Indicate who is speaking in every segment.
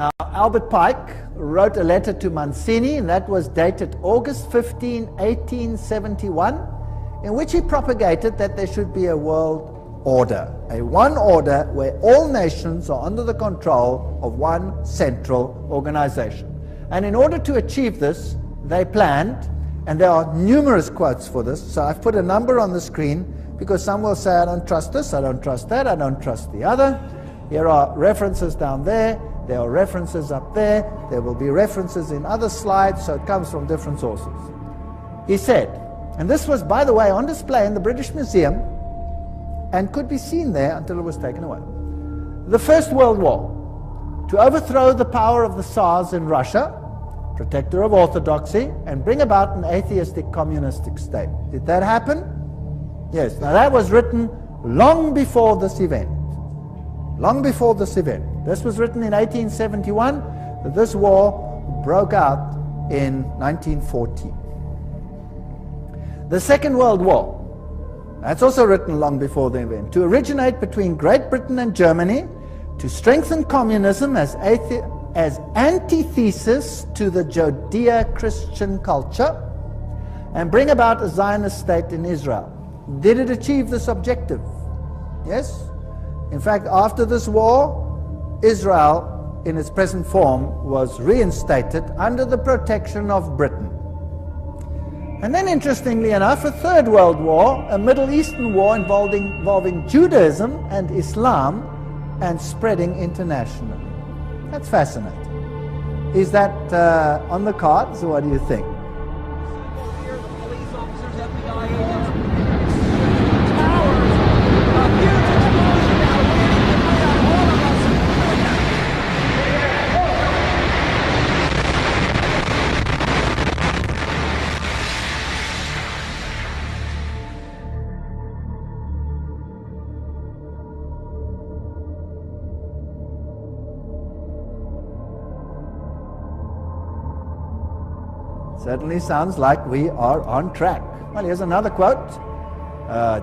Speaker 1: Now, Albert Pike wrote a letter to Mancini, and that was dated August 15, 1871, in which he propagated that there should be a world order, a one order where all nations are under the control of one central organization. And in order to achieve this, they planned, and there are numerous quotes for this, so I've put a number on the screen because some will say, I don't trust this, I don't trust that, I don't trust the other. Here are references down there. There are references up there. There will be references in other slides, so it comes from different sources. He said, and this was, by the way, on display in the British Museum and could be seen there until it was taken away. The First World War, to overthrow the power of the Tsars in Russia, protector of orthodoxy, and bring about an atheistic communistic state. Did that happen? Yes. Now that was written long before this event. Long before this event. This was written in 1871, but this war broke out in 1914. The Second World War, that's also written long before the event, to originate between Great Britain and Germany, to strengthen communism as antithesis to the Judeo-Christian culture, and bring about a Zionist state in Israel. Did it achieve this objective? Yes. In fact, after this war, Israel, in its present form, was reinstated under the protection of Britain. And then, interestingly enough, a Third World War, a Middle Eastern war involving Judaism and Islam and spreading internationally. That's fascinating. Is that on the cards, or what do you think? Certainly sounds like we are on track. Well, here's another quote,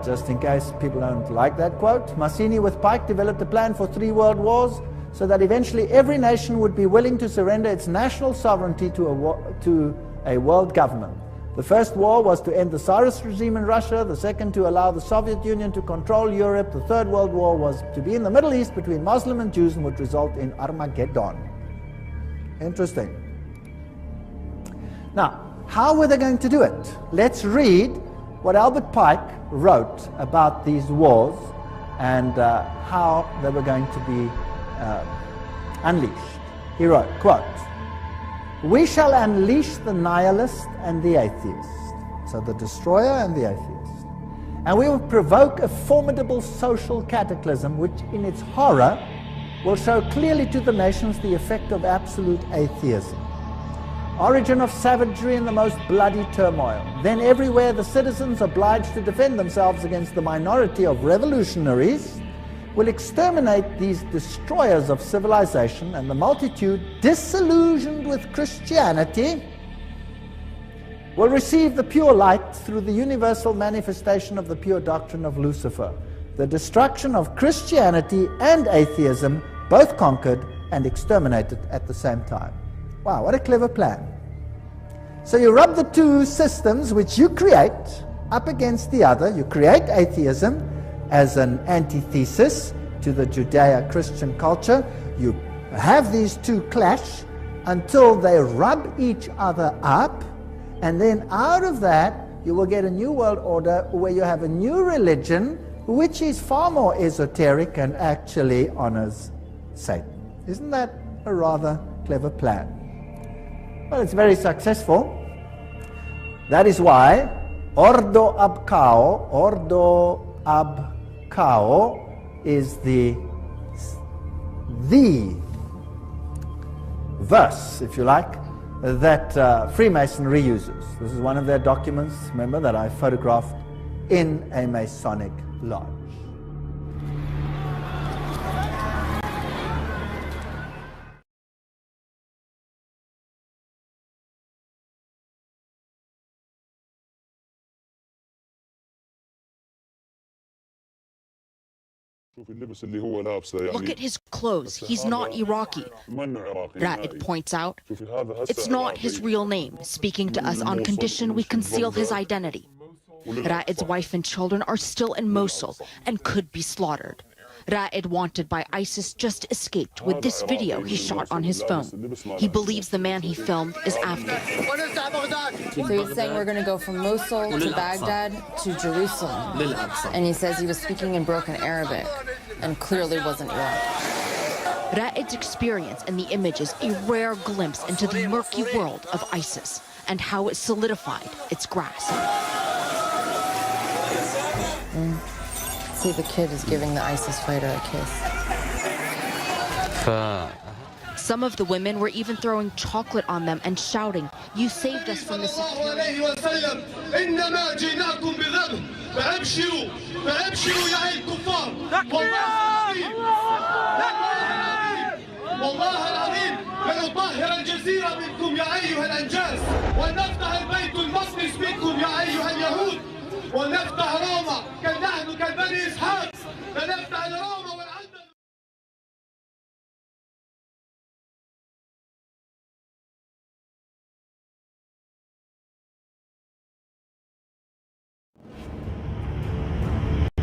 Speaker 1: just in case people don't like that quote. Mancini with Pike developed a plan for 3 world wars so that eventually every nation would be willing to surrender its national sovereignty to a world government. The first war was to end the Tsarist regime in Russia, the second to allow the Soviet Union to control Europe, the Third World War was to be in the Middle East between Muslim and Jews and would result in Armageddon. Interesting. Now, how were they going to do it? Let's read what Albert Pike wrote about these wars and how they were going to be unleashed. He wrote, quote, "We shall unleash the nihilist and the atheist," so the destroyer and the atheist, "and we will provoke a formidable social cataclysm which in its horror will show clearly to the nations the effect of absolute atheism. Origin of savagery and the most bloody turmoil. Then everywhere the citizens obliged to defend themselves against the minority of revolutionaries will exterminate these destroyers of civilization, and the multitude, disillusioned with Christianity, will receive the pure light through the universal manifestation of the pure doctrine of Lucifer. The destruction of Christianity and atheism, both conquered and exterminated at the same time." Wow, what a clever plan. So you rub the two systems which you create up against the other. You create atheism as an antithesis to the Judeo-Christian culture. You have these two clash until they rub each other up, and then out of that you will get a new world order where you have a new religion which is far more esoteric and actually honors Satan. Isn't that a rather clever plan? Well, it's very successful. That is why Ordo ab Cao is the verse, if you like, that Freemasonry uses. This is one of their documents, remember, that I photographed in a Masonic lodge.
Speaker 2: Look at his clothes. He's not Iraqi. Ra'ed points out. It's not his real name, speaking to us on condition we conceal his identity. Ra'ed's wife and children are still in Mosul and could be slaughtered. Ra'ed, wanted by ISIS, just escaped with this video he shot on his phone. He believes the man he filmed is Afghan.
Speaker 3: So you're saying we're going to go from Mosul to Baghdad to Jerusalem. And he says he was speaking in broken Arabic and clearly wasn't Iraqi.
Speaker 2: Ra'ed's experience in the image is a rare glimpse into the murky world of ISIS and how it solidified its grasp.
Speaker 3: See, the kid is giving the ISIS fighter a kiss.
Speaker 2: Some of the women were even throwing chocolate on them and shouting, "You saved us from the security."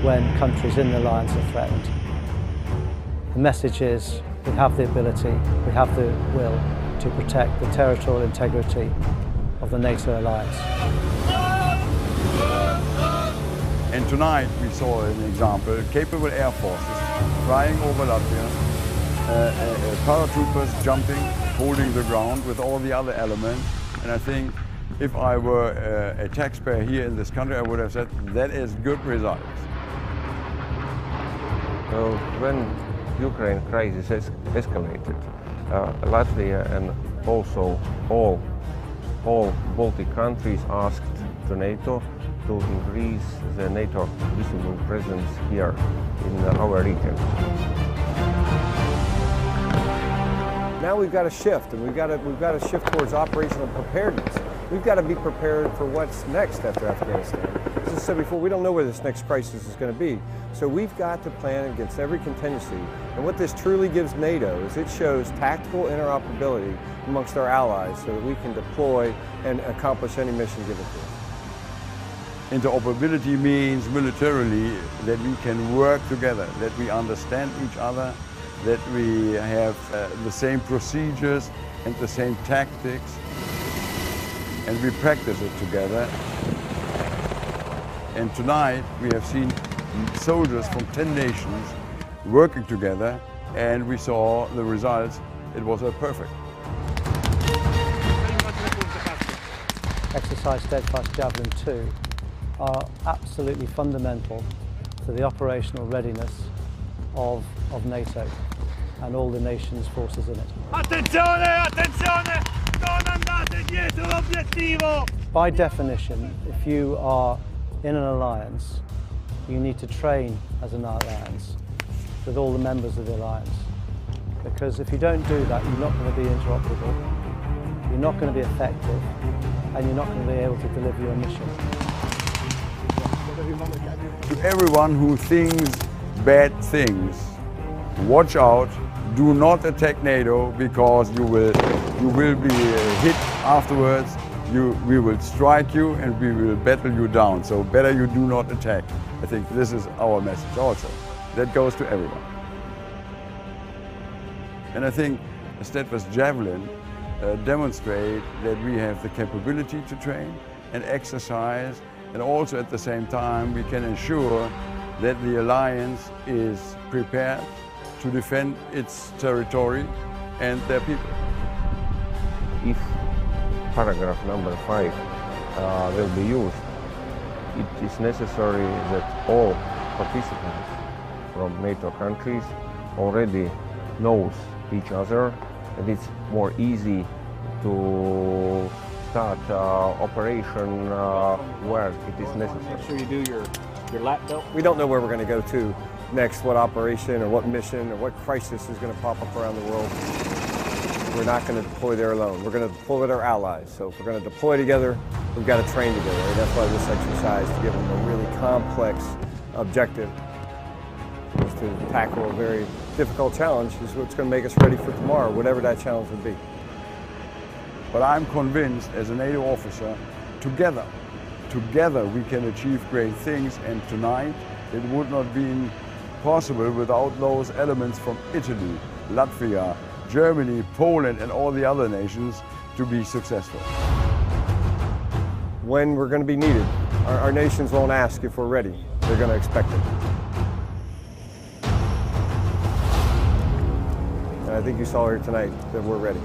Speaker 4: When countries in the alliance are threatened. The message is we have the ability, we have the will to protect the territorial integrity of the NATO alliance.
Speaker 5: And tonight we saw an example, capable air forces flying over Latvia, paratroopers jumping, holding the ground with all the other elements. And I think if I were a taxpayer here in this country, I would have said that is good results.
Speaker 6: When Ukraine crisis escalated, Latvia and also all Baltic countries asked to NATO to increase the NATO visible presence here in our region.
Speaker 7: Now we've got to shift, and we've got to shift towards operational preparedness. We've got to be prepared for what's next after Afghanistan. As I said before, we don't know where this next crisis is going to be. So we've got to plan against every contingency. And what this truly gives NATO is it shows tactical interoperability amongst our allies so that we can deploy and accomplish any mission given to us.
Speaker 5: Interoperability means militarily that we can work together, that we understand each other, that we have the same procedures and the same tactics, and we practice it together. And tonight we have seen soldiers from 10 nations working together, and we saw the results. It was perfect.
Speaker 4: Exercise Steadfast Javelin 2 are absolutely fundamental to the operational readiness of NATO and all the nation's forces in it.
Speaker 8: Attenzione, attenzione! Non andate dietro l'obiettivo!
Speaker 4: By definition, if you are in an alliance, you need to train as an alliance with all the members of the alliance. Because if you don't do that, you're not going to be interoperable, you're not going to be effective, and you're not going to be able to deliver your mission.
Speaker 5: To everyone who thinks bad things, watch out, do not attack NATO, because you will be hit afterwards. We will strike you and we will battle you down. So better you do not attack. I think this is our message also. That goes to everyone. And I think a Steadfast Javelin demonstrate that we have the capability to train and exercise, and also at the same time we can ensure that the alliance is prepared to defend its territory and their people.
Speaker 6: If paragraph number 5 will be used, it is necessary that all participants from NATO countries already knows each other, and it's more easy to start operation where it is necessary.
Speaker 8: Make sure you do your lap belt.
Speaker 7: We don't know where we're going to go to next, what operation or what mission or what crisis is going to pop up around the world. We're not going to deploy there alone. We're going to deploy with our allies. So if we're going to deploy together, we've got to train together. And that's why this exercise, to give them a really complex objective, is to tackle a very difficult challenge is what's going to make us ready for tomorrow, whatever that challenge would be.
Speaker 5: But I'm convinced as a NATO officer, together we can achieve great things, and tonight it would not be possible without those elements from Italy, Latvia, Germany, Poland and all the other nations to be successful.
Speaker 7: When we're going to be needed, our nations won't ask if we're ready. They're going to expect it. And I think you saw here tonight that we're ready.